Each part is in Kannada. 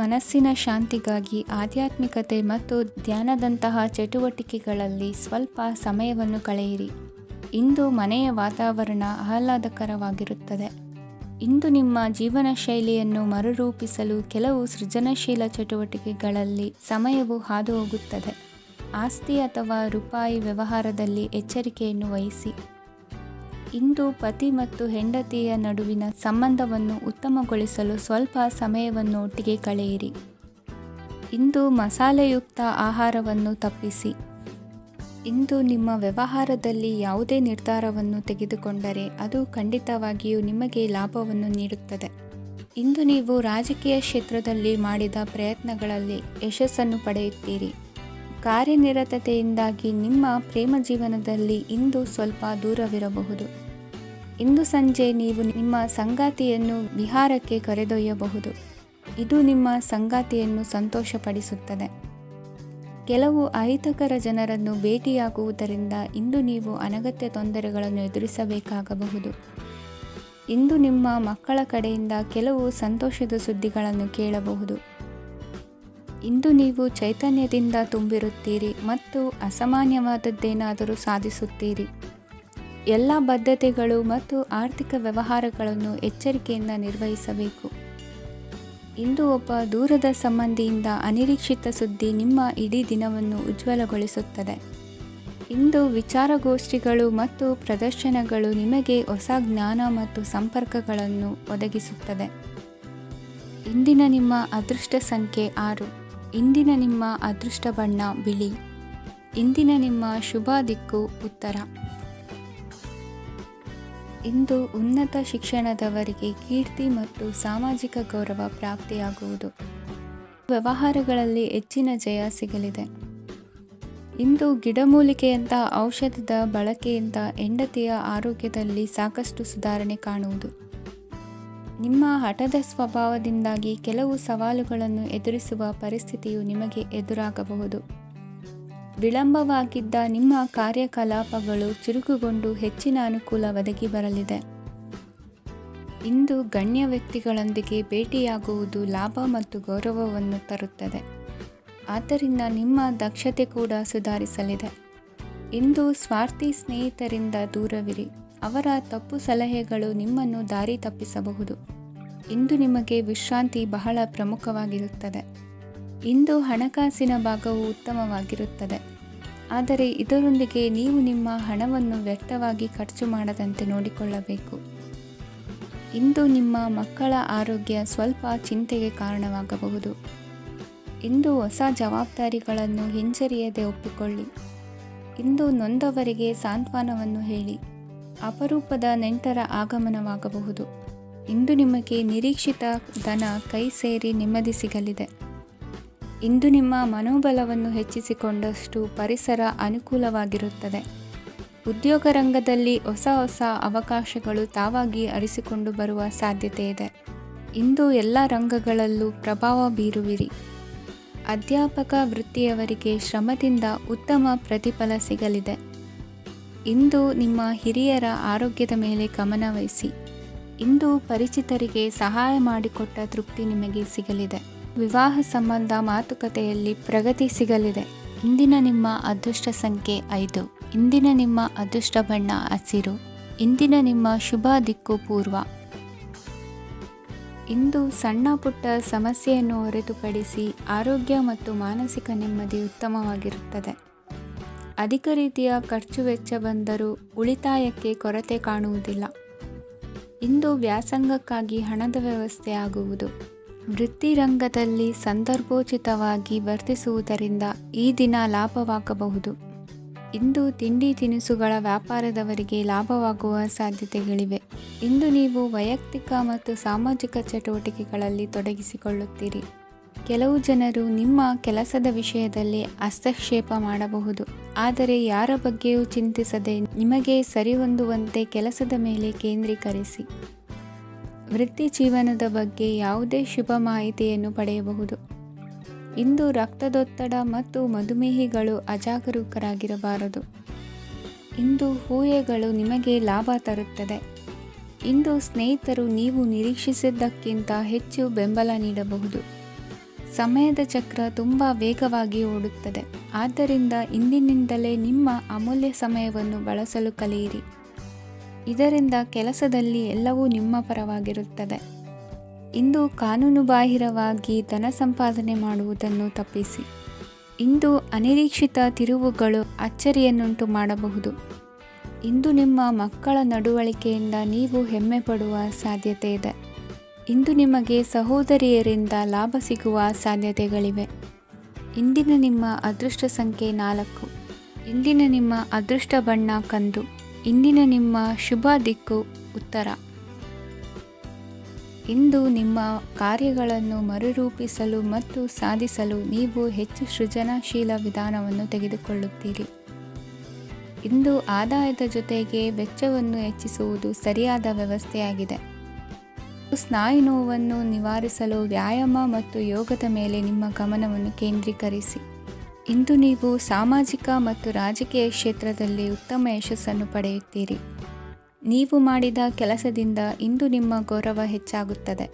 ಮನಸ್ಸಿನ ಶಾಂತಿಗಾಗಿ ಆಧ್ಯಾತ್ಮಿಕತೆ ಮತ್ತು ಧ್ಯಾನದಂತಹ ಚಟುವಟಿಕೆಗಳಲ್ಲಿ ಸ್ವಲ್ಪ ಸಮಯವನ್ನು ಕಳೆಯಿರಿ. ಇಂದು ಮನೆಯ ವಾತಾವರಣ ಆಹ್ಲಾದಕರವಾಗಿರುತ್ತದೆ. ಇಂದು ನಿಮ್ಮ ಜೀವನ ಶೈಲಿಯನ್ನು ಮರುರೂಪಿಸಲು ಕೆಲವು ಸೃಜನಶೀಲ ಚಟುವಟಿಕೆಗಳಲ್ಲಿ ಸಮಯವು ಹಾದುಹೋಗುತ್ತದೆ. ಆಸ್ತಿ ಅಥವಾ ರೂಪಾಯಿ ವ್ಯವಹಾರದಲ್ಲಿ ಎಚ್ಚರಿಕೆಯನ್ನು ವಹಿಸಿ. ಇಂದು ಪತಿ ಮತ್ತು ಹೆಂಡತಿಯ ನಡುವಿನ ಸಂಬಂಧವನ್ನು ಉತ್ತಮಗೊಳಿಸಲು ಸ್ವಲ್ಪ ಸಮಯವನ್ನು ಒಟ್ಟಿಗೆ ಕಳೆಯಿರಿ. ಇಂದು ಮಸಾಲೆಯುಕ್ತ ಆಹಾರವನ್ನು ತಪ್ಪಿಸಿ. ಇಂದು ನಿಮ್ಮ ವ್ಯವಹಾರದಲ್ಲಿ ಯಾವುದೇ ನಿರ್ಧಾರವನ್ನು ತೆಗೆದುಕೊಂಡರೆ ಅದು ಖಂಡಿತವಾಗಿಯೂ ನಿಮಗೆ ಲಾಭವನ್ನು ನೀಡುತ್ತದೆ. ಇಂದು ನೀವು ರಾಜಕೀಯ ಕ್ಷೇತ್ರದಲ್ಲಿ ಮಾಡಿದ ಪ್ರಯತ್ನಗಳಲ್ಲಿ ಯಶಸ್ಸನ್ನು ಪಡೆಯುತ್ತೀರಿ. ಕಾರ್ಯನಿರತತೆಯಿಂದಾಗಿ ನಿಮ್ಮ ಪ್ರೇಮ ಜೀವನದಲ್ಲಿ ಇಂದು ಸ್ವಲ್ಪ ದೂರವಿರಬಹುದು. ಇಂದು ಸಂಜೆ ನೀವು ನಿಮ್ಮ ಸಂಗಾತಿಯನ್ನು ವಿಹಾರಕ್ಕೆ ಕರೆದೊಯ್ಯಬಹುದು. ಇದು ನಿಮ್ಮ ಸಂಗಾತಿಯನ್ನು ಸಂತೋಷಪಡಿಸುತ್ತದೆ. ಕೆಲವು ಅಹಿತಕರ ಜನರನ್ನು ಭೇಟಿಯಾಗುವುದರಿಂದ ಇಂದು ನೀವು ಅನಗತ್ಯ ತೊಂದರೆಗಳನ್ನು ಎದುರಿಸಬೇಕಾಗಬಹುದು. ಇಂದು ನಿಮ್ಮ ಮಕ್ಕಳ ಕಡೆಯಿಂದ ಕೆಲವು ಸಂತೋಷದ ಸುದ್ದಿಗಳನ್ನು ಕೇಳಬಹುದು. ಇಂದು ನೀವು ಚೈತನ್ಯದಿಂದ ತುಂಬಿರುತ್ತೀರಿ ಮತ್ತು ಅಸಾಮಾನ್ಯವಾದದ್ದೇನಾದರೂ ಸಾಧಿಸುತ್ತೀರಿ. ಎಲ್ಲ ಬದ್ಧತೆಗಳು ಮತ್ತು ಆರ್ಥಿಕ ವ್ಯವಹಾರಗಳನ್ನು ಎಚ್ಚರಿಕೆಯಿಂದ ನಿರ್ವಹಿಸಬೇಕು. ಇಂದು ಒಬ್ಬ ದೂರದ ಸಂಬಂಧಿಯಿಂದ ಅನಿರೀಕ್ಷಿತ ಸುದ್ದಿ ನಿಮ್ಮ ಇಡೀ ದಿನವನ್ನು ಉಜ್ವಲಗೊಳಿಸುತ್ತದೆ. ಇಂದು ವಿಚಾರಗೋಷ್ಠಿಗಳು ಮತ್ತು ಪ್ರದರ್ಶನಗಳು ನಿಮಗೆ ಹೊಸ ಜ್ಞಾನ ಮತ್ತು ಸಂಪರ್ಕಗಳನ್ನು ಒದಗಿಸುತ್ತದೆ. ಇಂದಿನ ನಿಮ್ಮ ಅದೃಷ್ಟ ಸಂಖ್ಯೆ 6. ಇಂದಿನ ನಿಮ್ಮ ಅದೃಷ್ಟ ಬಣ್ಣ ಬಿಳಿ. ಇಂದಿನ ನಿಮ್ಮ ಶುಭ ದಿಕ್ಕು ಉತ್ತರ. ಇಂದು ಉನ್ನತ ಶಿಕ್ಷಣದವರಿಗೆ ಕೀರ್ತಿ ಮತ್ತು ಸಾಮಾಜಿಕ ಗೌರವ ಪ್ರಾಪ್ತಿಯಾಗುವುದು. ವ್ಯವಹಾರಗಳಲ್ಲಿ ಹೆಚ್ಚಿನ ಜಯ ಸಿಗಲಿದೆ. ಇಂದು ಗಿಡಮೂಲಿಕೆಯಂತಹ ಔಷಧದ ಬಳಕೆಯಿಂದ ಹೆಂಡತಿಯ ಆರೋಗ್ಯದಲ್ಲಿ ಸಾಕಷ್ಟು ಸುಧಾರಣೆ ಕಾಣುವುದು. ನಿಮ್ಮ ಹಠದ ಸ್ವಭಾವದಿಂದಾಗಿ ಕೆಲವು ಸವಾಲುಗಳನ್ನು ಎದುರಿಸುವ ಪರಿಸ್ಥಿತಿಯು ನಿಮಗೆ ಎದುರಾಗಬಹುದು. ವಿಳಂಬವಾಗಿದ್ದ ನಿಮ್ಮ ಕಾರ್ಯಕಲಾಪಗಳು ಚುರುಕುಗೊಂಡು ಹೆಚ್ಚಿನ ಅನುಕೂಲ ಒದಗಿ ಬರಲಿದೆ. ಇಂದು ಗಣ್ಯ ವ್ಯಕ್ತಿಗಳೊಂದಿಗೆ ಭೇಟಿಯಾಗುವುದು ಲಾಭ ಮತ್ತು ಗೌರವವನ್ನು ತರುತ್ತದೆ. ಆದ್ದರಿಂದ ನಿಮ್ಮ ದಕ್ಷತೆ ಕೂಡ ಸುಧಾರಿಸಲಿದೆ. ಇಂದು ಸ್ವಾರ್ಥಿ ಸ್ನೇಹಿತರಿಂದ ದೂರವಿರಿ. ಅವರ ತಪ್ಪು ಸಲಹೆಗಳು ನಿಮ್ಮನ್ನು ದಾರಿ ತಪ್ಪಿಸಬಹುದು. ಇಂದು ನಿಮಗೆ ವಿಶ್ರಾಂತಿ ಬಹಳ ಪ್ರಮುಖವಾಗಿರುತ್ತದೆ. ಇಂದು ಹಣಕಾಸಿನ ಭಾಗವು ಉತ್ತಮವಾಗಿರುತ್ತದೆ. ಆದರೆ ಇದರೊಂದಿಗೆ ನೀವು ನಿಮ್ಮ ಹಣವನ್ನು ವ್ಯರ್ಥವಾಗಿ ಖರ್ಚು ಮಾಡದಂತೆ ನೋಡಿಕೊಳ್ಳಬೇಕು. ಇಂದು ನಿಮ್ಮ ಮಕ್ಕಳ ಆರೋಗ್ಯ ಸ್ವಲ್ಪ ಚಿಂತೆಗೆ ಕಾರಣವಾಗಬಹುದು. ಇಂದು ಹೊಸ ಜವಾಬ್ದಾರಿಗಳನ್ನು ಹಿಂಜರಿಯದೆ ಒಪ್ಪಿಕೊಳ್ಳಿ. ಇಂದು ನೊಂದವರಿಗೆ ಸಾಂತ್ವನವನ್ನು ಹೇಳಿ. ಅಪರೂಪದ ನೆಂಟರ ಆಗಮನವಾಗಬಹುದು. ಇಂದು ನಿಮಗೆ ನಿರೀಕ್ಷಿತ ಧನ ಕೈ ಸೇರಿ ನೆಮ್ಮದಿ ಸಿಗಲಿದೆ. ಇಂದು ನಿಮ್ಮ ಮನೋಬಲವನ್ನು ಹೆಚ್ಚಿಸಿಕೊಂಡಷ್ಟು ಪರಿಸರ ಅನುಕೂಲವಾಗಿರುತ್ತದೆ. ಉದ್ಯೋಗ ರಂಗದಲ್ಲಿ ಹೊಸ ಹೊಸ ಅವಕಾಶಗಳು ತಾವಾಗಿ ಅರಿಸಿಕೊಂಡು ಬರುವ ಸಾಧ್ಯತೆ ಇದೆ. ಇಂದು ಎಲ್ಲ ರಂಗಗಳಲ್ಲೂ ಪ್ರಭಾವ ಬೀರುವಿರಿ. ಅಧ್ಯಾಪಕ ವೃತ್ತಿಯವರಿಗೆ ಶ್ರಮದಿಂದ ಉತ್ತಮ ಪ್ರತಿಫಲ ಸಿಗಲಿದೆ. ಇಂದು ನಿಮ್ಮ ಹಿರಿಯರ ಆರೋಗ್ಯದ ಮೇಲೆ ಗಮನ ವಹಿಸಿ. ಇಂದು ಪರಿಚಿತರಿಗೆ ಸಹಾಯ ಮಾಡಿಕೊಟ್ಟ ತೃಪ್ತಿ ನಿಮಗೆ ಸಿಗಲಿದೆ. ವಿವಾಹ ಸಂಬಂಧ ಮಾತುಕತೆಯಲ್ಲಿ ಪ್ರಗತಿ ಸಿಗಲಿದೆ. ಇಂದಿನ ನಿಮ್ಮ ಅದೃಷ್ಟ ಸಂಖ್ಯೆ 5. ಇಂದಿನ ನಿಮ್ಮ ಅದೃಷ್ಟ ಬಣ್ಣ ಹಸಿರು. ಇಂದಿನ ನಿಮ್ಮ ಶುಭ ದಿಕ್ಕು ಪೂರ್ವ. ಇಂದು ಸಣ್ಣ ಪುಟ್ಟ ಸಮಸ್ಯೆಯನ್ನು ಹೊರತುಪಡಿಸಿ ಆರೋಗ್ಯ ಮತ್ತು ಮಾನಸಿಕ ನೆಮ್ಮದಿ ಉತ್ತಮವಾಗಿರುತ್ತದೆ. ಅಧಿಕ ರೀತಿಯ ಖರ್ಚು ವೆಚ್ಚ ಬಂದರೂ ಉಳಿತಾಯಕ್ಕೆ ಕೊರತೆ ಕಾಣುವುದಿಲ್ಲ. ಇಂದು ವ್ಯಾಸಂಗಕ್ಕಾಗಿ ಹಣದ ವ್ಯವಸ್ಥೆ ಆಗುವುದು. ವೃತ್ತಿರಂಗದಲ್ಲಿ ಸಂದರ್ಭೋಚಿತವಾಗಿ ವರ್ತಿಸುವುದರಿಂದ ಈ ದಿನ ಲಾಭವಾಗಬಹುದು. ಇಂದು ತಿಂಡಿ ತಿನಿಸುಗಳ ವ್ಯಾಪಾರದವರಿಗೆ ಲಾಭವಾಗುವ ಸಾಧ್ಯತೆಗಳಿವೆ. ಇಂದು ನೀವು ವೈಯಕ್ತಿಕ ಮತ್ತು ಸಾಮಾಜಿಕ ಚಟುವಟಿಕೆಗಳಲ್ಲಿ ತೊಡಗಿಸಿಕೊಳ್ಳುತ್ತೀರಿ. ಕೆಲವು ಜನರು ನಿಮ್ಮ ಕೆಲಸದ ವಿಷಯದಲ್ಲಿ ಹಸ್ತಕ್ಷೇಪ ಮಾಡಬಹುದು. ಆದರೆ ಯಾರ ಬಗ್ಗೆಯೂ ಚಿಂತಿಸದೆ ನಿಮಗೆ ಸರಿಹೊಂದುವಂತೆ ಕೆಲಸದ ಮೇಲೆ ಕೇಂದ್ರೀಕರಿಸಿ. ವೃತ್ತಿ ಜೀವನದ ಬಗ್ಗೆ ಯಾವುದೇ ಶುಭ ಮಾಹಿತಿಯನ್ನು ಪಡೆಯಬಹುದು. ಇಂದು ರಕ್ತದೊತ್ತಡ ಮತ್ತು ಮಧುಮೇಹಿಗಳು ಅಜಾಗರೂಕರಾಗಿರಬಾರದು. ಇಂದು ಊಹೆಗಳು ನಿಮಗೆ ಲಾಭ ತರುತ್ತದೆ. ಇಂದು ಸ್ನೇಹಿತರು ನೀವು ನಿರೀಕ್ಷಿಸಿದ್ದಕ್ಕಿಂತ ಹೆಚ್ಚು ಬೆಂಬಲ ನೀಡಬಹುದು. ಸಮಯದ ಚಕ್ರ ತುಂಬ ವೇಗವಾಗಿ ಓಡುತ್ತದೆ. ಆದ್ದರಿಂದ ಇಂದಿನಿಂದಲೇ ನಿಮ್ಮ ಅಮೂಲ್ಯ ಸಮಯವನ್ನು ಬಳಸಲು ಕಲಿಯಿರಿ. ಇದರಿಂದ ಕೆಲಸದಲ್ಲಿ ಎಲ್ಲವೂ ನಿಮ್ಮ ಪರವಾಗಿರುತ್ತದೆ. ಇಂದು ಕಾನೂನುಬಾಹಿರವಾಗಿ ಧನ ಸಂಪಾದನೆ ಮಾಡುವುದನ್ನು ತಪ್ಪಿಸಿ. ಇಂದು ಅನಿರೀಕ್ಷಿತ ತಿರುವುಗಳು ಅಚ್ಚರಿಯನ್ನುಂಟು ಮಾಡಬಹುದು. ಇಂದು ನಿಮ್ಮ ಮಕ್ಕಳ ನಡವಳಿಕೆಯಿಂದ ನೀವು ಹೆಮ್ಮೆ ಪಡುವ ಸಾಧ್ಯತೆ ಇದೆ. ಇಂದು ನಿಮಗೆ ಸಹೋದರಿಯರಿಂದ ಲಾಭ ಸಿಗುವ ಸಾಧ್ಯತೆಗಳಿವೆ. ಇಂದಿನ ನಿಮ್ಮ ಅದೃಷ್ಟ ಸಂಖ್ಯೆ 4. ಇಂದಿನ ನಿಮ್ಮ ಅದೃಷ್ಟ ಬಣ್ಣ ಕಂದು. ಇಂದಿನ ನಿಮ್ಮ ಶುಭ ದಿಕ್ಕು ಉತ್ತರ. ಇಂದು ನಿಮ್ಮ ಕಾರ್ಯಗಳನ್ನು ಮರುರೂಪಿಸಲು ಮತ್ತು ಸಾಧಿಸಲು ನೀವು ಹೆಚ್ಚು ಸೃಜನಶೀಲ ವಿಧಾನವನ್ನು ತೆಗೆದುಕೊಳ್ಳುತ್ತೀರಿ. ಇಂದು ಆದಾಯದ ಜೊತೆಗೆ ವೆಚ್ಚವನ್ನು ಹೆಚ್ಚಿಸುವುದು ಸರಿಯಾದ ವ್ಯವಸ್ಥೆಯಾಗಿದೆ. ಸ್ನಾಯು ನೋವನ್ನು ನಿವಾರಿಸಲು ವ್ಯಾಯಾಮ ಮತ್ತು ಯೋಗದ ಮೇಲೆ ನಿಮ್ಮ ಗಮನವನ್ನು ಕೇಂದ್ರೀಕರಿಸಿ. ಇಂದು ನೀವು ಸಾಮಾಜಿಕ ಮತ್ತು ರಾಜಕೀಯ ಕ್ಷೇತ್ರದಲ್ಲಿ ಉತ್ತಮ ಯಶಸ್ಸನ್ನು ಪಡೆಯುತ್ತೀರಿ. ನೀವು ಮಾಡಿದ ಕೆಲಸದಿಂದ ಇಂದು ನಿಮ್ಮ ಗೌರವ ಹೆಚ್ಚಾಗುತ್ತದೆ.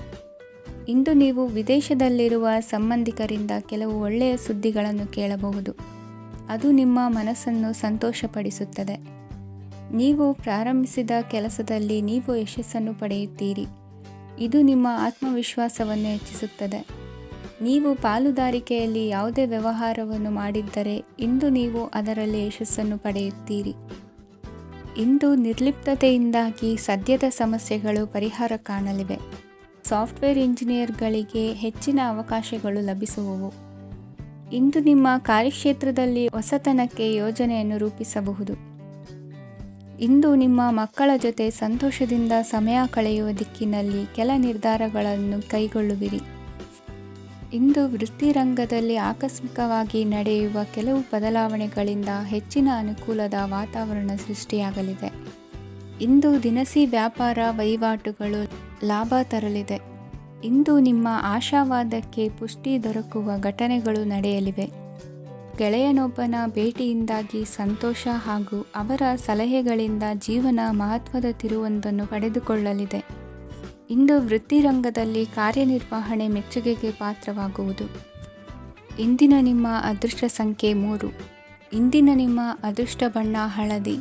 ಇಂದು ನೀವು ವಿದೇಶದಲ್ಲಿರುವ ಸಂಬಂಧಿಕರಿಂದ ಕೆಲವು ಒಳ್ಳೆಯ ಸುದ್ದಿಗಳನ್ನು ಕೇಳಬಹುದು. ಅದು ನಿಮ್ಮ ಮನಸ್ಸನ್ನು ಸಂತೋಷಪಡಿಸುತ್ತದೆ. ನೀವು ಪ್ರಾರಂಭಿಸಿದ ಕೆಲಸದಲ್ಲಿ ನೀವು ಯಶಸ್ಸನ್ನು ಪಡೆಯುತ್ತೀರಿ. ಇದು ನಿಮ್ಮ ಆತ್ಮವಿಶ್ವಾಸವನ್ನು ಹೆಚ್ಚಿಸುತ್ತದೆ. ನೀವು ಪಾಲುದಾರಿಕೆಯಲ್ಲಿ ಯಾವುದೇ ವ್ಯವಹಾರವನ್ನು ಮಾಡಿದ್ದರೆ ಇಂದು ನೀವು ಅದರಲ್ಲಿ ಯಶಸ್ಸನ್ನು ಪಡೆಯುತ್ತೀರಿ. ಇಂದು ನಿರ್ಲಿಪ್ತತೆಯಿಂದಾಗಿ ಸದ್ಯದ ಸಮಸ್ಯೆಗಳು ಪರಿಹಾರ ಕಾಣಲಿವೆ. ಸಾಫ್ಟ್ವೇರ್ ಇಂಜಿನಿಯರ್ಗಳಿಗೆ ಹೆಚ್ಚಿನ ಅವಕಾಶಗಳು ಲಭಿಸುವವು. ಇಂದು ನಿಮ್ಮ ಕಾರ್ಯಕ್ಷೇತ್ರದಲ್ಲಿ ಹೊಸತನಕ್ಕೆ ಯೋಜನೆಯನ್ನು ರೂಪಿಸಬಹುದು. ಇಂದು ನಿಮ್ಮ ಮಕ್ಕಳ ಜೊತೆ ಸಂತೋಷದಿಂದ ಸಮಯ ಕಳೆಯುವ ದಿಕ್ಕಿನಲ್ಲಿ ಕೆಲ ನಿರ್ಧಾರಗಳನ್ನು ಕೈಗೊಳ್ಳುವಿರಿ. ಇಂದು ವೃತ್ತಿರಂಗದಲ್ಲಿ ಆಕಸ್ಮಿಕವಾಗಿ ನಡೆಯುವ ಕೆಲವು ಬದಲಾವಣೆಗಳಿಂದ ಹೆಚ್ಚಿನ ಅನುಕೂಲದ ವಾತಾವರಣ ಸೃಷ್ಟಿಯಾಗಲಿದೆ. ಇಂದು ದಿನಸಿ ವ್ಯಾಪಾರ ವಹಿವಾಟುಗಳು ಲಾಭ ತರಲಿದೆ. ಇಂದು ನಿಮ್ಮ ಆಶಾವಾದಕ್ಕೆ ಪುಷ್ಟಿ ದೊರಕುವ ಘಟನೆಗಳು ನಡೆಯಲಿವೆ. ಗೆಳೆಯನೊಬ್ಬನ ಭೇಟಿಯಿಂದಾಗಿ ಸಂತೋಷ ಹಾಗೂ ಅವರ ಸಲಹೆಗಳಿಂದ ಜೀವನ ಮಹತ್ವದ ತಿರುವೊಂದನ್ನು ಪಡೆದುಕೊಳ್ಳಲಿದೆ. ಇಂದು ವೃತ್ತಿರಂಗದಲ್ಲಿ ಕಾರ್ಯನಿರ್ವಹಣೆ ಮೆಚ್ಚುಗೆಗೆ ಪಾತ್ರವಾಗುವುದು. ಇಂದಿನ ನಿಮ್ಮ ಅದೃಷ್ಟ ಸಂಖ್ಯೆ 3. ಇಂದಿನ ನಿಮ್ಮ ಅದೃಷ್ಟ ಬಣ್ಣ ಹಳದಿ.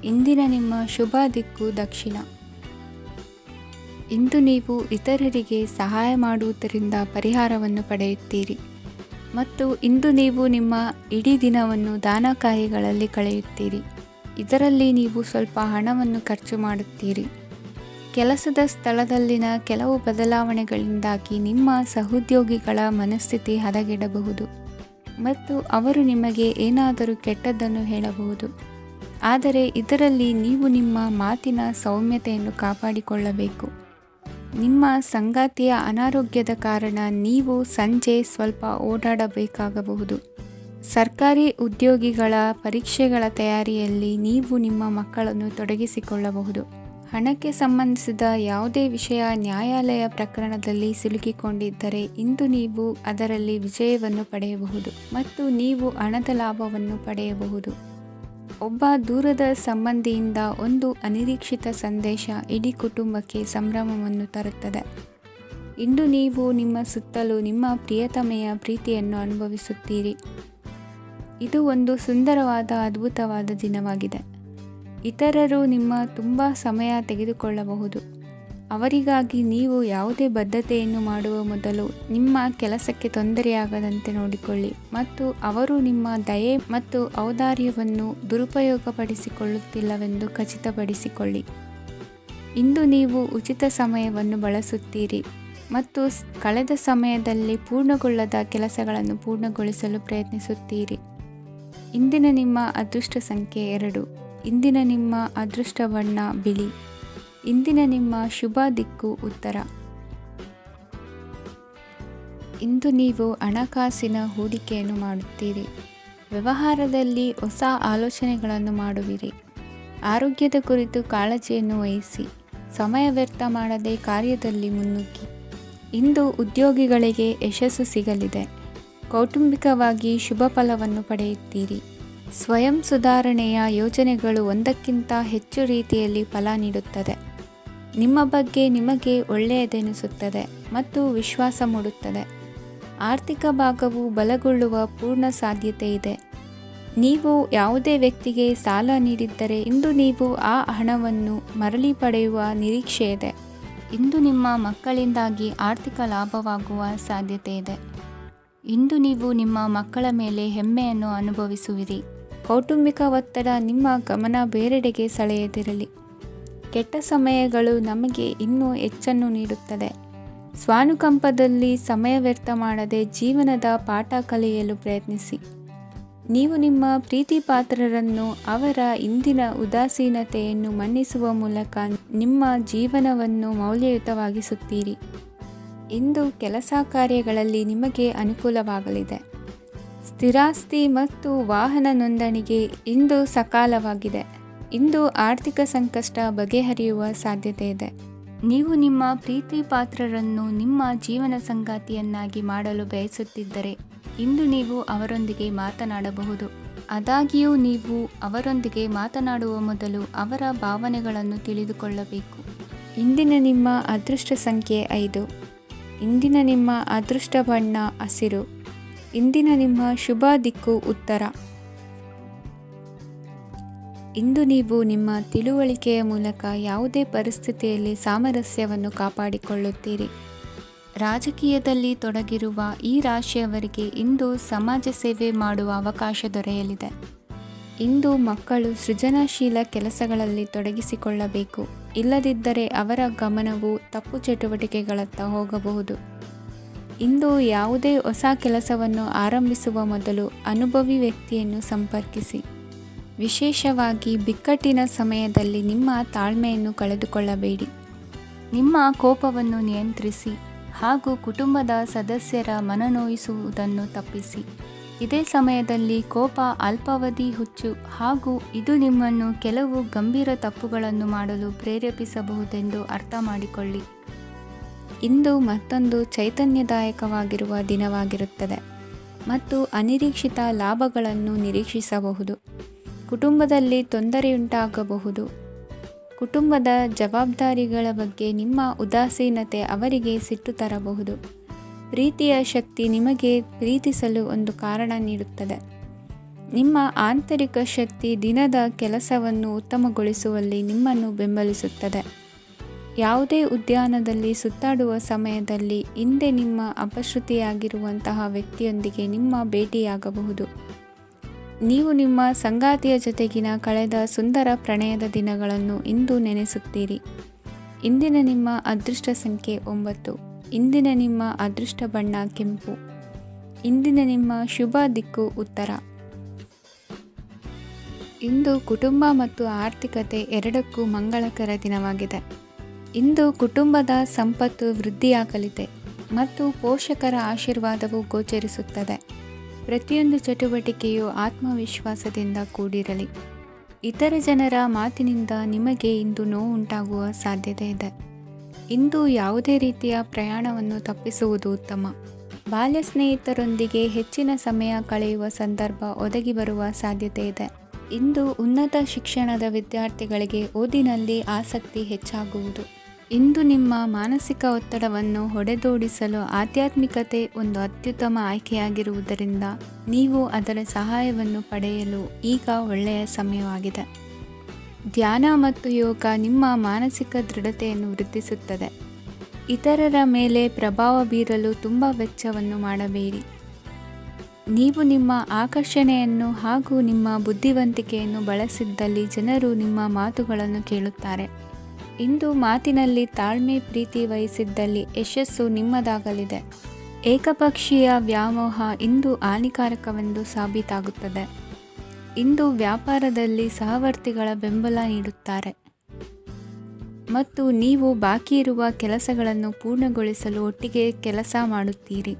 ಇಂದಿನ ನಿಮ್ಮ ಶುಭ ದಿಕ್ಕು ದಕ್ಷಿಣ. ಇಂದು ನೀವು ಇತರರಿಗೆ ಸಹಾಯ ಮಾಡುವುದರಿಂದ ಪರಿಹಾರವನ್ನು ಪಡೆಯುತ್ತೀರಿ ಮತ್ತು ಇಂದು ನೀವು ನಿಮ್ಮ ಇಡೀ ದಿನವನ್ನು ದಾನ ಕಾರ್ಯಗಳಲ್ಲಿ ಕಳೆಯುತ್ತೀರಿ. ಇದರಲ್ಲಿ ನೀವು ಸ್ವಲ್ಪ ಹಣವನ್ನು ಖರ್ಚು ಮಾಡುತ್ತೀರಿ. ಕೆಲಸದ ಸ್ಥಳದಲ್ಲಿನ ಕೆಲವು ಬದಲಾವಣೆಗಳಿಂದಾಗಿ ನಿಮ್ಮ ಸಹೋದ್ಯೋಗಿಗಳ ಮನಸ್ಥಿತಿ ಹದಗೆಡಬಹುದು ಮತ್ತು ಅವರು ನಿಮಗೆ ಏನಾದರೂ ಕೆಟ್ಟದ್ದನ್ನು ಹೇಳಬಹುದು. ಆದರೆ ಇದರಲ್ಲಿ ನೀವು ನಿಮ್ಮ ಮಾತಿನ ಸೌಮ್ಯತೆಯನ್ನು ಕಾಪಾಡಿಕೊಳ್ಳಬೇಕು. ನಿಮ್ಮ ಸಂಗಾತಿಯ ಅನಾರೋಗ್ಯದ ಕಾರಣ ನೀವು ಸಂಜೆ ಸ್ವಲ್ಪ ಓಡಾಡಬೇಕಾಗಬಹುದು. ಸರ್ಕಾರಿ ಉದ್ಯೋಗಿಗಳ ಪರೀಕ್ಷೆಗಳ ತಯಾರಿಯಲ್ಲಿ ನೀವು ನಿಮ್ಮ ಮಕ್ಕಳನ್ನು ತೊಡಗಿಸಿಕೊಳ್ಳಬಹುದು. ಹಣಕ್ಕೆ ಸಂಬಂಧಿಸಿದ ಯಾವುದೇ ವಿಷಯ ನ್ಯಾಯಾಲಯ ಪ್ರಕರಣದಲ್ಲಿ ಸಿಲುಕಿಕೊಂಡಿದ್ದರೆ ಇಂದು ನೀವು ಅದರಲ್ಲಿ ವಿಜಯವನ್ನು ಪಡೆಯಬಹುದು ಮತ್ತು ನೀವು ಹಣದ ಲಾಭವನ್ನು ಪಡೆಯಬಹುದು. ಒಬ್ಬ ದೂರದ ಸಂಬಂಧಿಯಿಂದ ಒಂದು ಅನಿರೀಕ್ಷಿತ ಸಂದೇಶ ಇಡೀ ಕುಟುಂಬಕ್ಕೆ ಸಂಭ್ರಮವನ್ನು ತರುತ್ತದೆ. ಇಂದು ನೀವು ನಿಮ್ಮ ಸುತ್ತಲೂ ನಿಮ್ಮ ಪ್ರಿಯತಮೆಯ ಪ್ರೀತಿಯನ್ನು ಅನುಭವಿಸುತ್ತೀರಿ. ಇದು ಒಂದು ಸುಂದರವಾದ ಅದ್ಭುತವಾದ ದಿನವಾಗಿದೆ. ಇತರರು ನಿಮ್ಮ ತುಂಬ ಸಮಯ ತೆಗೆದುಕೊಳ್ಳಬಹುದು. ಅವರಿಗಾಗಿ ನೀವು ಯಾವುದೇ ಬದ್ಧತೆಯನ್ನು ಮಾಡುವ ಮೊದಲು ನಿಮ್ಮ ಕೆಲಸಕ್ಕೆ ತೊಂದರೆಯಾಗದಂತೆ ನೋಡಿಕೊಳ್ಳಿ ಮತ್ತು ಅವರು ನಿಮ್ಮ ದಯೆ ಮತ್ತು ಔದಾರ್ಯವನ್ನು ದುರುಪಯೋಗಪಡಿಸಿಕೊಳ್ಳುತ್ತಿಲ್ಲವೆಂದು ಖಚಿತಪಡಿಸಿಕೊಳ್ಳಿ. ಇಂದು ನೀವು ಉಚಿತ ಸಮಯವನ್ನು ಬಳಸುತ್ತೀರಿ ಮತ್ತು ಕಳೆದ ಸಮಯದಲ್ಲಿ ಪೂರ್ಣಗೊಳ್ಳದ ಕೆಲಸಗಳನ್ನು ಪೂರ್ಣಗೊಳಿಸಲು ಪ್ರಯತ್ನಿಸುತ್ತೀರಿ. ಇಂದಿನ ನಿಮ್ಮ ಅದೃಷ್ಟ ಸಂಖ್ಯೆ 2. ಇಂದಿನ ನಿಮ್ಮ ಅದೃಷ್ಟ ಬಣ್ಣ ಬಿಳಿ. ಇಂದಿನ ನಿಮ್ಮ ಶುಭ ದಿಕ್ಕು ಉತ್ತರ. ಇಂದು ನೀವು ಹಣಕಾಸಿನ ಹೂಡಿಕೆಯನ್ನು ಮಾಡುತ್ತೀರಿ. ವ್ಯವಹಾರದಲ್ಲಿ ಹೊಸ ಆಲೋಚನೆಗಳನ್ನು ಮಾಡುವಿರಿ. ಆರೋಗ್ಯದ ಕುರಿತು ಕಾಳಜಿಯನ್ನು ವಹಿಸಿ. ಸಮಯ ವ್ಯರ್ಥ ಮಾಡದೆ ಕಾರ್ಯದಲ್ಲಿ ಮುನ್ನುಗ್ಗಿ. ಇಂದು ಉದ್ಯೋಗಿಗಳಿಗೆ ಯಶಸ್ಸು ಸಿಗಲಿದೆ. ಕೌಟುಂಬಿಕವಾಗಿ ಶುಭ ಫಲವನ್ನು ಪಡೆಯುತ್ತೀರಿ. ಸ್ವಯಂ ಸುಧಾರಣೆಯ ಯೋಜನೆಗಳು ಒಂದಕ್ಕಿಂತ ಹೆಚ್ಚು ರೀತಿಯಲ್ಲಿ ಫಲ ನೀಡುತ್ತದೆ. ನಿಮ್ಮ ಬಗ್ಗೆ ನಿಮಗೆ ಒಳ್ಳೆಯದೆನಿಸುತ್ತದೆ ಮತ್ತು ವಿಶ್ವಾಸ ಮೂಡುತ್ತದೆ. ಆರ್ಥಿಕ ಭಾಗವು ಬಲಗೊಳ್ಳುವ ಪೂರ್ಣ ಸಾಧ್ಯತೆ ಇದೆ. ನೀವು ಯಾವುದೇ ವ್ಯಕ್ತಿಗೆ ಸಾಲ ನೀಡಿದ್ದರೆ ಇಂದು ನೀವು ಆ ಹಣವನ್ನು ಮರಳಿ ಪಡೆಯುವ ನಿರೀಕ್ಷೆ ಇದೆ. ಇಂದು ನಿಮ್ಮ ಮಕ್ಕಳಿಂದಾಗಿ ಆರ್ಥಿಕ ಲಾಭವಾಗುವ ಸಾಧ್ಯತೆ ಇದೆ. ಇಂದು ನೀವು ನಿಮ್ಮ ಮಕ್ಕಳ ಮೇಲೆ ಹೆಮ್ಮೆಯನ್ನು ಅನುಭವಿಸುವಿರಿ. ಕೌಟುಂಬಿಕ ಒತ್ತಡ ನಿಮ್ಮ ಗಮನ ಬೇರೆಡೆಗೆ ಸೆಳೆಯದಿರಲಿ. ಕೆಟ್ಟ ಸಮಯಗಳು ನಮಗೆ ಇನ್ನೂ ಹೆಚ್ಚನ್ನು ನೀಡುತ್ತದೆ. ಸ್ವಾನುಕಂಪದಲ್ಲಿ ಸಮಯ ವ್ಯರ್ಥ ಮಾಡದೆ ಜೀವನದ ಪಾಠ ಕಲಿಯಲು ಪ್ರಯತ್ನಿಸಿ. ನೀವು ನಿಮ್ಮ ಪ್ರೀತಿ ಪಾತ್ರರನ್ನು ಅವರ ಇಂದಿನ ಉದಾಸೀನತೆಯನ್ನು ಮನ್ನಿಸುವ ಮೂಲಕ ನಿಮ್ಮ ಜೀವನವನ್ನು ಮೌಲ್ಯಯುತವಾಗಿಸುತ್ತೀರಿ. ಇಂದು ಕೆಲಸ ಕಾರ್ಯಗಳಲ್ಲಿ ನಿಮಗೆ ಅನುಕೂಲವಾಗಲಿದೆ. ಸ್ಥಿರಾಸ್ತಿ ಮತ್ತು ವಾಹನ ನೋಂದಣಿಗೆ ಇಂದು ಸಕಾಲವಾಗಿದೆ. ಇಂದು ಆರ್ಥಿಕ ಸಂಕಷ್ಟ ಬಗೆಹರಿಯುವ ಸಾಧ್ಯತೆ ಇದೆ. ನೀವು ನಿಮ್ಮ ಪ್ರೀತಿ ಪಾತ್ರರನ್ನು ನಿಮ್ಮ ಜೀವನ ಸಂಗಾತಿಯನ್ನಾಗಿ ಮಾಡಲು ಬಯಸುತ್ತಿದ್ದರೆ ಇಂದು ನೀವು ಅವರೊಂದಿಗೆ ಮಾತನಾಡಬಹುದು. ಆದಾಗ್ಯೂ ನೀವು ಅವರೊಂದಿಗೆ ಮಾತನಾಡುವ ಮೊದಲು ಅವರ ಭಾವನೆಗಳನ್ನು ತಿಳಿದುಕೊಳ್ಳಬೇಕು. ಇಂದಿನ ನಿಮ್ಮ ಅದೃಷ್ಟ ಸಂಖ್ಯೆ 5. ಇಂದಿನ ನಿಮ್ಮ ಅದೃಷ್ಟ ಬಣ್ಣ ಹಸಿರು. ಇಂದಿನ ನಿಮ್ಮ ಶುಭ ದಿಕ್ಕು ಉತ್ತರ. ಇಂದು ನೀವು ನಿಮ್ಮ ತಿಳುವಳಿಕೆಯ ಮೂಲಕ ಯಾವುದೇ ಪರಿಸ್ಥಿತಿಯಲ್ಲಿ ಸಾಮರಸ್ಯವನ್ನು ಕಾಪಾಡಿಕೊಳ್ಳುತ್ತೀರಿ. ರಾಜಕೀಯದಲ್ಲಿ ತೊಡಗಿರುವ ಈ ರಾಶಿಯವರಿಗೆ ಇಂದು ಸಮಾಜ ಸೇವೆ ಮಾಡುವ ಅವಕಾಶ ದೊರೆಯಲಿದೆ. ಇಂದು ಮಕ್ಕಳು ಸೃಜನಶೀಲ ಕೆಲಸಗಳಲ್ಲಿ ತೊಡಗಿಸಿಕೊಳ್ಳಬೇಕು. ಇಲ್ಲದಿದ್ದರೆ ಅವರ ಗಮನವು ತಪ್ಪು ಚಟುವಟಿಕೆಗಳತ್ತ ಹೋಗಬಹುದು. ಇಂದು ಯಾವುದೇ ಹೊಸ ಕೆಲಸವನ್ನು ಆರಂಭಿಸುವ ಮೊದಲು ಅನುಭವಿ ವ್ಯಕ್ತಿಯನ್ನು ಸಂಪರ್ಕಿಸಿ. ವಿಶೇಷವಾಗಿ ಬಿಕ್ಕಟ್ಟಿನ ಸಮಯದಲ್ಲಿ ನಿಮ್ಮ ತಾಳ್ಮೆಯನ್ನು ಕಳೆದುಕೊಳ್ಳಬೇಡಿ. ನಿಮ್ಮ ಕೋಪವನ್ನು ನಿಯಂತ್ರಿಸಿ ಹಾಗೂ ಕುಟುಂಬದ ಸದಸ್ಯರ ಮನನೋಯಿಸುವುದನ್ನು ತಪ್ಪಿಸಿ. ಇದೇ ಸಮಯದಲ್ಲಿ ಕೋಪ ಅಲ್ಪಾವಧಿ ಹುಚ್ಚು ಹಾಗೂ ಇದು ನಿಮ್ಮನ್ನು ಕೆಲವು ಗಂಭೀರ ತಪ್ಪುಗಳನ್ನು ಮಾಡಲು ಪ್ರೇರೇಪಿಸಬಹುದೆಂದು ಅರ್ಥ ಮಾಡಿಕೊಳ್ಳಿ. ಇಂದು ಮತ್ತೊಂದು ಚೈತನ್ಯದಾಯಕವಾಗಿರುವ ದಿನವಾಗಿರುತ್ತದೆ ಮತ್ತು ಅನಿರೀಕ್ಷಿತ ಲಾಭಗಳನ್ನು ನಿರೀಕ್ಷಿಸಬಹುದು. ಕುಟುಂಬದಲ್ಲಿ ತೊಂದರೆಯುಂಟಾಗಬಹುದು. ಕುಟುಂಬದ ಜವಾಬ್ದಾರಿಗಳ ಬಗ್ಗೆ ನಿಮ್ಮ ಉದಾಸೀನತೆ ಅವರಿಗೆ ಸಿಟ್ಟು ತರಬಹುದು. ಪ್ರೀತಿಯ ಶಕ್ತಿ ನಿಮಗೆ ಪ್ರೀತಿಸಲು ಒಂದು ಕಾರಣ ನೀಡುತ್ತದೆ. ನಿಮ್ಮ ಆಂತರಿಕ ಶಕ್ತಿ ದಿನದ ಕೆಲಸವನ್ನು ಉತ್ತಮಗೊಳಿಸುವಲ್ಲಿ ನಿಮ್ಮನ್ನು ಬೆಂಬಲಿಸುತ್ತದೆ. ಯಾವುದೇ ಉದ್ಯಾನದಲ್ಲಿ ಸುತ್ತಾಡುವ ಸಮಯದಲ್ಲಿ ಹಿಂದೆ ನಿಮ್ಮ ಅಪಶ್ರುತಿಯಾಗಿರುವಂತಹ ವ್ಯಕ್ತಿಯೊಂದಿಗೆ ನಿಮ್ಮ ಭೇಟಿಯಾಗಬಹುದು. ನೀವು ನಿಮ್ಮ ಸಂಗಾತಿಯ ಜೊತೆಗಿನ ಕಳೆದ ಸುಂದರ ಪ್ರಣಯದ ದಿನಗಳನ್ನು ಇಂದು ನೆನೆಸುತ್ತೀರಿ. ಇಂದಿನ ನಿಮ್ಮ ಅದೃಷ್ಟ ಸಂಖ್ಯೆ 9. ಇಂದಿನ ನಿಮ್ಮ ಅದೃಷ್ಟ ಬಣ್ಣ ಕೆಂಪು. ಇಂದಿನ ನಿಮ್ಮ ಶುಭ ದಿಕ್ಕು ಉತ್ತರ. ಇಂದು ಕುಟುಂಬ ಮತ್ತು ಆರ್ಥಿಕತೆ ಎರಡಕ್ಕೂ ಮಂಗಳಕರ ದಿನವಾಗಿದೆ. ಇಂದು ಕುಟುಂಬದ ಸಂಪತ್ತು ವೃದ್ಧಿಯಾಗಲಿದೆ ಮತ್ತು ಪೋಷಕರ ಆಶೀರ್ವಾದವು ಗೋಚರಿಸುತ್ತದೆ. ಪ್ರತಿಯೊಂದು ಚಟುವಟಿಕೆಯು ಆತ್ಮವಿಶ್ವಾಸದಿಂದ ಕೂಡಿರಲಿ. ಇತರ ಜನರ ಮಾತಿನಿಂದ ನಿಮಗೆ ಇಂದು ನೋವು ಉಂಟಾಗುವ ಸಾಧ್ಯತೆ ಇದೆ. ಇಂದು ಯಾವುದೇ ರೀತಿಯ ಪ್ರಯಾಣವನ್ನು ತಪ್ಪಿಸುವುದು ಉತ್ತಮ. ಬಾಲ್ಯ ಸ್ನೇಹಿತರೊಂದಿಗೆ ಹೆಚ್ಚಿನ ಸಮಯ ಕಳೆಯುವ ಸಂದರ್ಭ ಒದಗಿ ಬರುವ ಸಾಧ್ಯತೆ ಇದೆ. ಇಂದು ಉನ್ನತ ಶಿಕ್ಷಣದ ವಿದ್ಯಾರ್ಥಿಗಳಿಗೆ ಓದಿನಲ್ಲಿ ಆಸಕ್ತಿ ಹೆಚ್ಚಾಗುವುದು. ಇಂದು ನಿಮ್ಮ ಮಾನಸಿಕ ಒತ್ತಡವನ್ನು ಹೊಡೆದೋಡಿಸಲು ಆಧ್ಯಾತ್ಮಿಕತೆ ಒಂದು ಅತ್ಯುತ್ತಮ ಆಯ್ಕೆಯಾಗಿರುವುದರಿಂದ ನೀವು ಅದರ ಸಹಾಯವನ್ನು ಪಡೆಯಲು ಈಗ ಒಳ್ಳೆಯ ಸಮಯವಾಗಿದೆ. ಧ್ಯಾನ ಮತ್ತು ಯೋಗ ನಿಮ್ಮ ಮಾನಸಿಕ ದೃಢತೆಯನ್ನು ವೃದ್ಧಿಸುತ್ತದೆ. ಇತರರ ಮೇಲೆ ಪ್ರಭಾವ ಬೀರಲು ತುಂಬ ವೆಚ್ಚವನ್ನು ಮಾಡಬೇಡಿ. ನೀವು ನಿಮ್ಮ ಆಕರ್ಷಣೆಯನ್ನು ಹಾಗೂ ನಿಮ್ಮ ಬುದ್ಧಿವಂತಿಕೆಯನ್ನು ಬಳಸಿದ್ದಲ್ಲಿ ಜನರು ನಿಮ್ಮ ಮಾತುಗಳನ್ನು ಕೇಳುತ್ತಾರೆ. ಇಂದು ಮಾತಿನಲ್ಲಿ ತಾಳ್ಮೆ ಪ್ರೀತಿ ವಹಿಸಿದ್ದಲ್ಲಿ ಯಶಸ್ಸು ನಿಮ್ಮದಾಗಲಿದೆ. ಏಕಪಕ್ಷೀಯ ವ್ಯಾಮೋಹ ಇಂದು ಹಾನಿಕಾರಕವೆಂದು ಸಾಬೀತಾಗುತ್ತದೆ. ಇಂದು ವ್ಯಾಪಾರದಲ್ಲಿ ಸಹವರ್ತಿಗಳ ಬೆಂಬಲ ನೀಡುತ್ತಾರೆ ಮತ್ತು ನೀವು ಬಾಕಿ ಇರುವ ಕೆಲಸಗಳನ್ನು ಪೂರ್ಣಗೊಳಿಸಲು ಒಟ್ಟಿಗೆ ಕೆಲಸ ಮಾಡುತ್ತೀರಿ.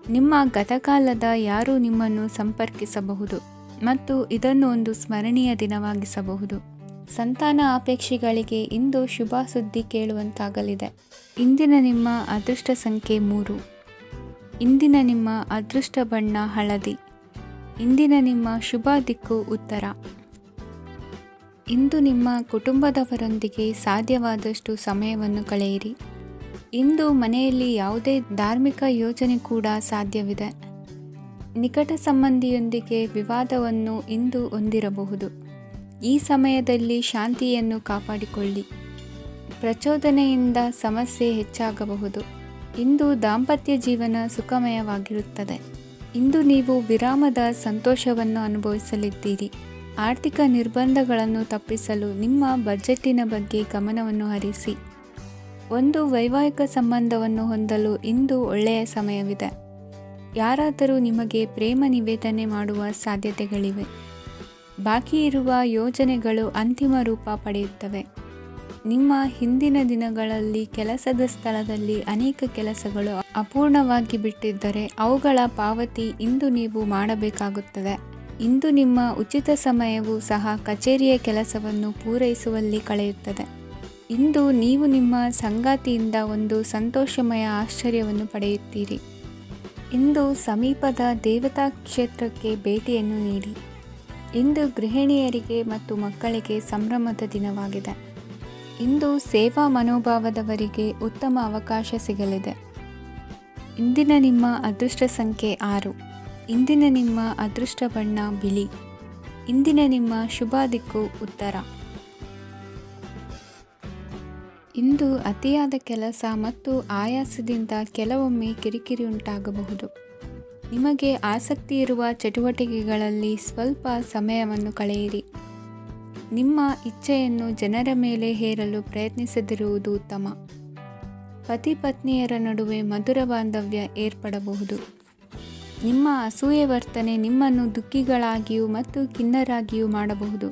ನಿಮ್ಮ ಗತಕಾಲದ ಯಾರೂ ನಿಮ್ಮನ್ನು ಸಂಪರ್ಕಿಸಬಹುದು ಮತ್ತು ಇದನ್ನು ಒಂದು ಸ್ಮರಣೀಯ ದಿನವಾಗಿಸಬಹುದು. ಸಂತಾನ ಅಪೇಕ್ಷಿಗಳಿಗೆ ಇಂದು ಶುಭ ಸುದ್ದಿ ಕೇಳುವಂತಾಗಲಿದೆ. ಇಂದಿನ ನಿಮ್ಮ ಅದೃಷ್ಟ ಸಂಖ್ಯೆ 3. ಇಂದಿನ ನಿಮ್ಮ ಅದೃಷ್ಟ ಬಣ್ಣ ಹಳದಿ. ಇಂದಿನ ನಿಮ್ಮ ಶುಭ ದಿಕ್ಕು ಉತ್ತರ. ಇಂದು ನಿಮ್ಮ ಕುಟುಂಬದವರೊಂದಿಗೆ ಸಾಧ್ಯವಾದಷ್ಟು ಸಮಯವನ್ನು ಕಳೆಯಿರಿ. ಇಂದು ಮನೆಯಲ್ಲಿ ಯಾವುದೇ ಧಾರ್ಮಿಕ ಯೋಜನೆ ಕೂಡ ಸಾಧ್ಯವಿದೆ. ನಿಕಟ ಸಂಬಂಧಿಯೊಂದಿಗೆ ವಿವಾದವನ್ನು ಇಂದು ಹೊಂದಿರಬಹುದು. ಈ ಸಮಯದಲ್ಲಿ ಶಾಂತಿಯನ್ನು ಕಾಪಾಡಿಕೊಳ್ಳಿ. ಪ್ರಚೋದನೆಯಿಂದ ಸಮಸ್ಯೆ ಹೆಚ್ಚಾಗಬಹುದು. ಇಂದು ದಾಂಪತ್ಯ ಜೀವನ ಸುಖಮಯವಾಗಿರುತ್ತದೆ. ಇಂದು ನೀವು ವಿರಾಮದ ಸಂತೋಷವನ್ನು ಅನುಭವಿಸಲಿದ್ದೀರಿ. ಆರ್ಥಿಕ ನಿರ್ಬಂಧಗಳನ್ನು ತಪ್ಪಿಸಲು ನಿಮ್ಮ ಬಜೆಟ್ಟಿನ ಬಗ್ಗೆ ಗಮನವನ್ನು ಹರಿಸಿ. ಒಂದು ವೈವಾಹಿಕ ಸಂಬಂಧವನ್ನು ಹೊಂದಲು ಇಂದು ಒಳ್ಳೆಯ ಸಮಯವಿದೆ. ಯಾರಾದರೂ ನಿಮಗೆ ಪ್ರೇಮ ನಿವೇದನೆ ಮಾಡುವ ಸಾಧ್ಯತೆಗಳಿವೆ. ಬಾಕಿ ಇರುವ ಯೋಜನೆಗಳು ಅಂತಿಮ ರೂಪ ಪಡೆಯುತ್ತವೆ. ನಿಮ್ಮ ಹಿಂದಿನ ದಿನಗಳಲ್ಲಿ ಕೆಲಸದ ಸ್ಥಳದಲ್ಲಿ ಅನೇಕ ಕೆಲಸಗಳು ಅಪೂರ್ಣವಾಗಿ ಬಿಟ್ಟಿದ್ದರೆ ಅವುಗಳ ಪಾವತಿ ಇಂದು ನೀವು ಮಾಡಬೇಕಾಗುತ್ತದೆ. ಇಂದು ನಿಮ್ಮ ಉಚಿತ ಸಮಯವು ಸಹ ಕಚೇರಿಯ ಕೆಲಸವನ್ನು ಪೂರೈಸುವಲ್ಲಿ ಕಳೆಯುತ್ತದೆ. ಇಂದು ನೀವು ನಿಮ್ಮ ಸಂಗಾತಿಯಿಂದ ಒಂದು ಸಂತೋಷಮಯ ಆಶ್ಚರ್ಯವನ್ನು ಪಡೆಯುತ್ತೀರಿ. ಇಂದು ಸಮೀಪದ ದೇವತಾ ಕ್ಷೇತ್ರಕ್ಕೆ ಭೇಟಿಯನ್ನು ನೀಡಿ. ಇಂದು ಗೃಹಿಣಿಯರಿಗೆ ಮತ್ತು ಮಕ್ಕಳಿಗೆ ಸಂಭ್ರಮದ ದಿನವಾಗಿದೆ. ಇಂದು ಸೇವಾ ಮನೋಭಾವದವರಿಗೆ ಉತ್ತಮ ಅವಕಾಶ ಸಿಗಲಿದೆ. ಇಂದಿನ ನಿಮ್ಮ ಅದೃಷ್ಟ ಸಂಖ್ಯೆ 6. ಇಂದಿನ ನಿಮ್ಮ ಅದೃಷ್ಟ ಬಣ್ಣ ಬಿಳಿ. ಇಂದಿನ ನಿಮ್ಮ ಶುಭ ದಿಕ್ಕು ಉತ್ತರ. ಇಂದು ಅತಿಯಾದ ಕೆಲಸ ಮತ್ತು ಆಯಾಸದಿಂದ ಕೆಲವೊಮ್ಮೆ ಕಿರಿಕಿರಿ ಉಂಟಾಗಬಹುದು. ನಿಮಗೆ ಆಸಕ್ತಿ ಇರುವ ಚಟುವಟಿಕೆಗಳಲ್ಲಿ ಸ್ವಲ್ಪ ಸಮಯವನ್ನು ಕಳೆಯಿರಿ. ನಿಮ್ಮ ಇಚ್ಛೆಯನ್ನು ಜನರ ಮೇಲೆ ಹೇರಲು ಪ್ರಯತ್ನಿಸದಿರುವುದು ಉತ್ತಮ. ಪತಿ ಪತ್ನಿಯರ ನಡುವೆ ಮಧುರ ಬಾಂಧವ್ಯ ಏರ್ಪಡಬಹುದು. ನಿಮ್ಮ ಅಸೂಯೆ ವರ್ತನೆ ನಿಮ್ಮನ್ನು ದುಃಖಿಗಳಾಗಿಯೂ ಮತ್ತು ಖಿನ್ನರಾಗಿಯೂ ಮಾಡಬಹುದು.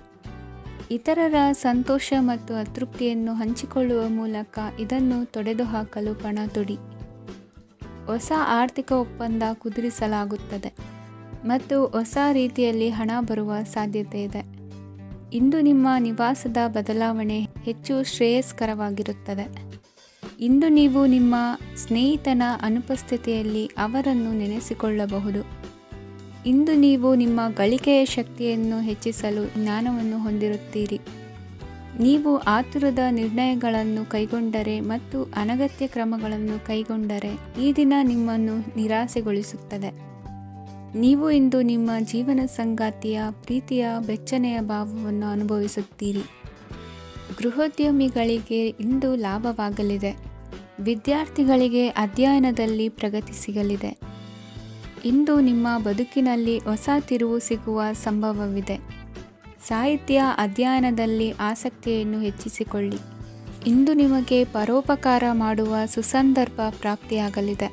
ಇತರರ ಸಂತೋಷ ಮತ್ತು ಅತೃಪ್ತಿಯನ್ನು ಹಂಚಿಕೊಳ್ಳುವ ಮೂಲಕ ಇದನ್ನು ತೊಡೆದುಹಾಕಲು ಪಣ ತೊಡಿ. ಹೊಸ ಆರ್ಥಿಕ ಒಪ್ಪಂದ ಕುದುರಿಸಲಾಗುತ್ತದೆ ಮತ್ತು ಹೊಸ ರೀತಿಯಲ್ಲಿ ಹಣ ಬರುವ ಸಾಧ್ಯತೆ ಇದೆ. ಇಂದು ನಿಮ್ಮ ನಿವಾಸದ ಬದಲಾವಣೆ ಹೆಚ್ಚು ಶ್ರೇಯಸ್ಕರವಾಗಿರುತ್ತದೆ. ಇಂದು ನೀವು ನಿಮ್ಮ ಸ್ನೇಹಿತನ ಅನುಪಸ್ಥಿತಿಯಲ್ಲಿ ಅವರನ್ನು ನೆನೆಸಿಕೊಳ್ಳಬಹುದು. ಇಂದು ನೀವು ನಿಮ್ಮ ಗಳಿಕೆಯ ಶಕ್ತಿಯನ್ನು ಹೆಚ್ಚಿಸಲು ಜ್ಞಾನವನ್ನು ಹೊಂದಿರುತ್ತೀರಿ. ನೀವು ಆತುರದ ನಿರ್ಣಯಗಳನ್ನು ಕೈಗೊಂಡರೆ ಮತ್ತು ಅನಗತ್ಯ ಕ್ರಮಗಳನ್ನು ಕೈಗೊಂಡರೆ ಈ ದಿನ ನಿಮ್ಮನ್ನು ನಿರಾಸೆಗೊಳಿಸುತ್ತದೆ. ನೀವು ಇಂದು ನಿಮ್ಮ ಜೀವನ ಸಂಗಾತಿಯ ಪ್ರೀತಿಯ ಬೆಚ್ಚನೆಯ ಭಾವವನ್ನು ಅನುಭವಿಸುತ್ತೀರಿ. ಗೃಹೋದ್ಯಮಿಗಳಿಗೆ ಇಂದು ಲಾಭವಾಗಲಿದೆ. ವಿದ್ಯಾರ್ಥಿಗಳಿಗೆ ಅಧ್ಯಯನದಲ್ಲಿ ಪ್ರಗತಿ ಸಿಗಲಿದೆ. ಇಂದು ನಿಮ್ಮ ಬದುಕಿನಲ್ಲಿ ಹೊಸ ತಿರುವು ಸಿಗುವ ಸಂಭವವಿದೆ. ಸಾಹಿತ್ಯ ಅಧ್ಯಯನದಲ್ಲಿ ಆಸಕ್ತಿಯನ್ನು ಹೆಚ್ಚಿಸಿಕೊಳ್ಳಿ. ಇಂದು ನಿಮಗೆ ಪರೋಪಕಾರ ಮಾಡುವ ಸುಸಂದರ್ಭ ಪ್ರಾಪ್ತಿಯಾಗಲಿದೆ.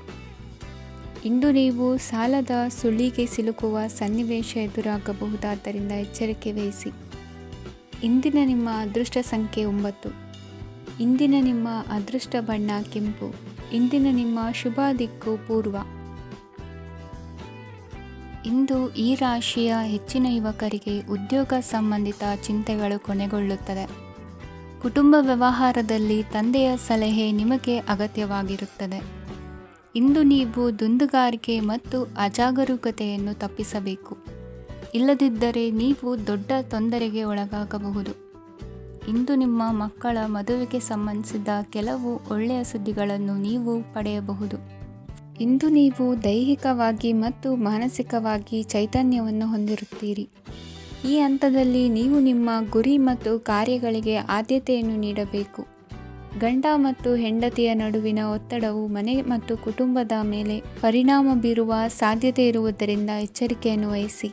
ಇಂದು ನೀವು ಸಾಲದ ಸುಳಿಗೆ ಸಿಲುಕುವ ಸನ್ನಿವೇಶ ಎದುರಾಗಬಹುದಾದ್ದರಿಂದ ಎಚ್ಚರಿಕೆ ವಹಿಸಿ. ಇಂದಿನ ನಿಮ್ಮ ಅದೃಷ್ಟ ಸಂಖ್ಯೆ 9. ಇಂದಿನ ನಿಮ್ಮ ಅದೃಷ್ಟ ಬಣ್ಣ ಕೆಂಪು. ಇಂದಿನ ನಿಮ್ಮ ಶುಭ ದಿಕ್ಕು ಪೂರ್ವ. ಇಂದು ಈ ರಾಶಿಯ ಹೆಚ್ಚಿನ ಯುವಕರಿಗೆ ಉದ್ಯೋಗ ಸಂಬಂಧಿತ ಚಿಂತೆಗಳು ಕೊನೆಗೊಳ್ಳುತ್ತದೆ. ಕುಟುಂಬ ವ್ಯವಹಾರದಲ್ಲಿ ತಂದೆಯ ಸಲಹೆ ನಿಮಗೆ ಅಗತ್ಯವಾಗಿರುತ್ತದೆ. ಇಂದು ನೀವು ದುಂದುಗಾರಿಕೆ ಮತ್ತು ಅಜಾಗರೂಕತೆಯನ್ನು ತಪ್ಪಿಸಬೇಕು. ಇಲ್ಲದಿದ್ದರೆ ನೀವು ದೊಡ್ಡ ತೊಂದರೆಗೆ ಒಳಗಾಗಬಹುದು. ಇಂದು ನಿಮ್ಮ ಮಕ್ಕಳ ಮದುವೆಗೆ ಸಂಬಂಧಿಸಿದ ಕೆಲವು ಒಳ್ಳೆಯ ಸುದ್ದಿಗಳನ್ನು ನೀವು ಪಡೆಯಬಹುದು. ಇಂದು ನೀವು ದೈಹಿಕವಾಗಿ ಮತ್ತು ಮಾನಸಿಕವಾಗಿ ಚೈತನ್ಯವನ್ನು ಹೊಂದಿರುತ್ತೀರಿ. ಈ ಹಂತದಲ್ಲಿ ನೀವು ನಿಮ್ಮ ಗುರಿ ಮತ್ತು ಕಾರ್ಯಗಳಿಗೆ ಆದ್ಯತೆಯನ್ನು ನೀಡಬೇಕು. ಗಂಡ ಮತ್ತು ಹೆಂಡತಿಯ ನಡುವಿನ ಒತ್ತಡವು ಮನೆ ಮತ್ತು ಕುಟುಂಬದ ಮೇಲೆ ಪರಿಣಾಮ ಬೀರುವ ಸಾಧ್ಯತೆ ಇರುವುದರಿಂದ ಎಚ್ಚರಿಕೆಯನ್ನು ವಹಿಸಿ.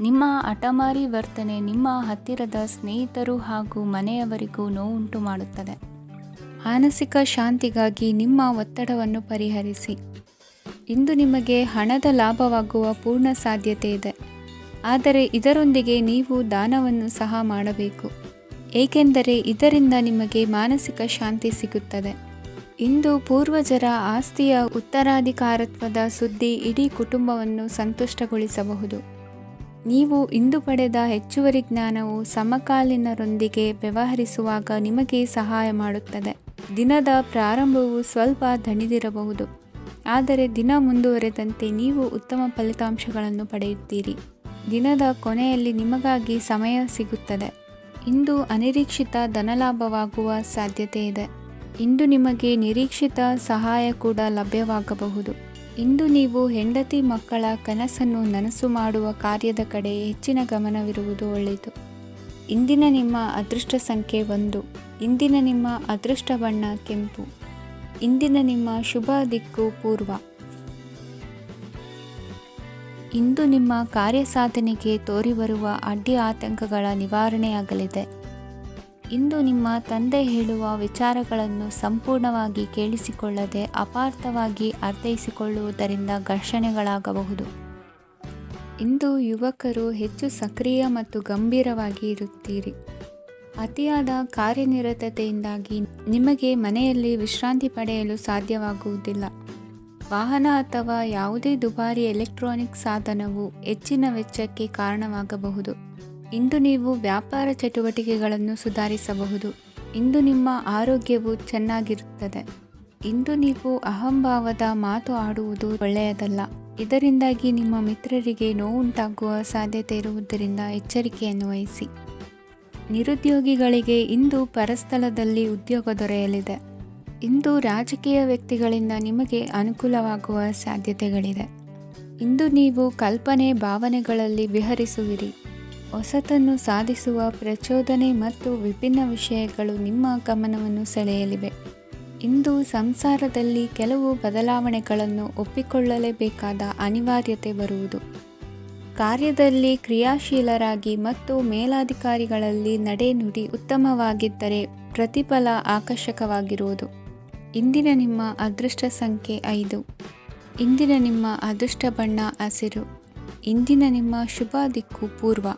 ನಿಮ್ಮ ಹಠಮಾರಿ ವರ್ತನೆ ನಿಮ್ಮ ಹತ್ತಿರದ ಸ್ನೇಹಿತರು ಹಾಗೂ ಮನೆಯವರಿಗೂ ನೋವುಂಟು ಮಾಡುತ್ತದೆ. ಮಾನಸಿಕ ಶಾಂತಿಗಾಗಿ ನಿಮ್ಮ ಒತ್ತಡವನ್ನು ಪರಿಹರಿಸಿ. ಇಂದು ನಿಮಗೆ ಹಣದ ಲಾಭವಾಗುವ ಪೂರ್ಣ ಸಾಧ್ಯತೆ ಇದೆ. ಆದರೆ ಇದರೊಂದಿಗೆ ನೀವು ದಾನವನ್ನು ಸಹ ಮಾಡಬೇಕು, ಏಕೆಂದರೆ ಇದರಿಂದ ನಿಮಗೆ ಮಾನಸಿಕ ಶಾಂತಿ ಸಿಗುತ್ತದೆ. ಇಂದು ಪೂರ್ವಜರ ಆಸ್ತಿಯ ಉತ್ತರಾಧಿಕಾರತ್ವದ ಸುದ್ದಿ ಇಡೀ ಕುಟುಂಬವನ್ನು ಸಂತುಷ್ಟಗೊಳಿಸಬಹುದು. ನೀವು ಇಂದು ಪಡೆದ ಹೆಚ್ಚುವರಿ ಜ್ಞಾನವು ಸಮಕಾಲೀನರೊಂದಿಗೆ ವ್ಯವಹರಿಸುವಾಗ ನಿಮಗೆ ಸಹಾಯ ಮಾಡುತ್ತದೆ. ದಿನದ ಪ್ರಾರಂಭವು ಸ್ವಲ್ಪ ದಣಿದಿರಬಹುದು, ಆದರೆ ದಿನ ಮುಂದುವರೆದಂತೆ ನೀವು ಉತ್ತಮ ಫಲಿತಾಂಶಗಳನ್ನು ಪಡೆಯುತ್ತೀರಿ. ದಿನದ ಕೊನೆಯಲ್ಲಿ ನಿಮಗಾಗಿ ಸಮಯ ಸಿಗುತ್ತದೆ. ಇಂದು ಅನಿರೀಕ್ಷಿತ ಧನಲಾಭವಾಗುವ ಸಾಧ್ಯತೆ ಇದೆ. ಇಂದು ನಿಮಗೆ ನಿರೀಕ್ಷಿತ ಸಹಾಯ ಕೂಡ ಲಭ್ಯವಾಗಬಹುದು. ಇಂದು ನೀವು ಹೆಂಡತಿ ಮಕ್ಕಳ ಕನಸನ್ನು ನನಸು ಮಾಡುವ ಕಾರ್ಯದ ಕಡೆ ಹೆಚ್ಚಿನ ಗಮನವಿರುವುದು ಒಳ್ಳೆಯದು. ಇಂದಿನ ನಿಮ್ಮ ಅದೃಷ್ಟ ಸಂಖ್ಯೆ 1. ಇಂದಿನ ನಿಮ್ಮ ಅದೃಷ್ಟ ಬಣ್ಣ ಕೆಂಪು. ಇಂದಿನ ನಿಮ್ಮ ಶುಭ ದಿಕ್ಕು ಪೂರ್ವ. ಇಂದು ನಿಮ್ಮ ಕಾರ್ಯಸಾಧನೆಗೆ ತೋರಿಬರುವ ಅಡ್ಡಿ ಆತಂಕಗಳ ನಿವಾರಣೆಯಾಗಲಿದೆ. ಇಂದು ನಿಮ್ಮ ತಂದೆ ಹೇಳುವ ವಿಚಾರಗಳನ್ನು ಸಂಪೂರ್ಣವಾಗಿ ಕೇಳಿಸಿಕೊಳ್ಳದೆ ಅಪಾರ್ಥವಾಗಿ ಅರ್ಥೈಸಿಕೊಳ್ಳುವುದರಿಂದ ಘರ್ಷಣೆಗಳಾಗಬಹುದು. ಇಂದು ಯುವಕರು ಹೆಚ್ಚು ಸಕ್ರಿಯ ಮತ್ತು ಗಂಭೀರವಾಗಿ ಇರುತ್ತೀರಿ. ಅತಿಯಾದ ಕಾರ್ಯನಿರತತೆಯಿಂದಾಗಿ ನಿಮಗೆ ಮನೆಯಲ್ಲಿ ವಿಶ್ರಾಂತಿ ಪಡೆಯಲು ಸಾಧ್ಯವಾಗುವುದಿಲ್ಲ. ವಾಹನ ಅಥವಾ ಯಾವುದೇ ದುಬಾರಿ ಎಲೆಕ್ಟ್ರಾನಿಕ್ ಸಾಧನವು ಹೆಚ್ಚಿನ ವೆಚ್ಚಕ್ಕೆ ಕಾರಣವಾಗಬಹುದು. ಇಂದು ನೀವು ವ್ಯಾಪಾರ ಚಟುವಟಿಕೆಗಳನ್ನು ಸುಧಾರಿಸಬಹುದು. ಇಂದು ನಿಮ್ಮ ಆರೋಗ್ಯವು ಚೆನ್ನಾಗಿರುತ್ತದೆ. ಇಂದು ನೀವು ಅಹಂಭಾವದ ಮಾತು ಆಡುವುದು ಒಳ್ಳೆಯದಲ್ಲ. ಇದರಿಂದಾಗಿ ನಿಮ್ಮ ಮಿತ್ರರಿಗೆ ನೋವುಂಟಾಗುವ ಸಾಧ್ಯತೆ ಇರುವುದರಿಂದ ಎಚ್ಚರಿಕೆಯನ್ನು ವಹಿಸಿ. ನಿರುದ್ಯೋಗಿಗಳಿಗೆ ಇಂದು ಪರಸ್ಥಳದಲ್ಲಿ ಉದ್ಯೋಗ ದೊರೆಯಲಿದೆ. ಇಂದು ರಾಜಕೀಯ ವ್ಯಕ್ತಿಗಳಿಂದ ನಿಮಗೆ ಅನುಕೂಲವಾಗುವ ಸಾಧ್ಯತೆಗಳಿದೆ. ಇಂದು ನೀವು ಕಲ್ಪನೆ ಭಾವನೆಗಳಲ್ಲಿ ವಿಹರಿಸುವಿರಿ. ಹೊಸತನ್ನು ಸಾಧಿಸುವ ಪ್ರಚೋದನೆ ಮತ್ತು ವಿಭಿನ್ನ ವಿಷಯಗಳು ನಿಮ್ಮ ಗಮನವನ್ನು ಸೆಳೆಯಲಿವೆ. ಇಂದು ಸಂಸಾರದಲ್ಲಿ ಕೆಲವು ಬದಲಾವಣೆಗಳನ್ನು ಒಪ್ಪಿಕೊಳ್ಳಲೇಬೇಕಾದ ಅನಿವಾರ್ಯತೆ ಬರುವುದು. ಕಾರ್ಯದಲ್ಲಿ ಕ್ರಿಯಾಶೀಲರಾಗಿ ಮತ್ತು ಮೇಲಾಧಿಕಾರಿಗಳಲ್ಲಿ ನಡೆನುಡಿ ಉತ್ತಮವಾಗಿದ್ದರೆ ಪ್ರತಿಫಲ ಆಕರ್ಷಕವಾಗಿರುವುದು. ಇಂದಿನ ನಿಮ್ಮ ಅದೃಷ್ಟ ಸಂಖ್ಯೆ 5. ಇಂದಿನ ನಿಮ್ಮ ಅದೃಷ್ಟ ಬಣ್ಣ ಹಸಿರು. ಇಂದಿನ ನಿಮ್ಮ ಶುಭ ದಿಕ್ಕು ಪೂರ್ವ.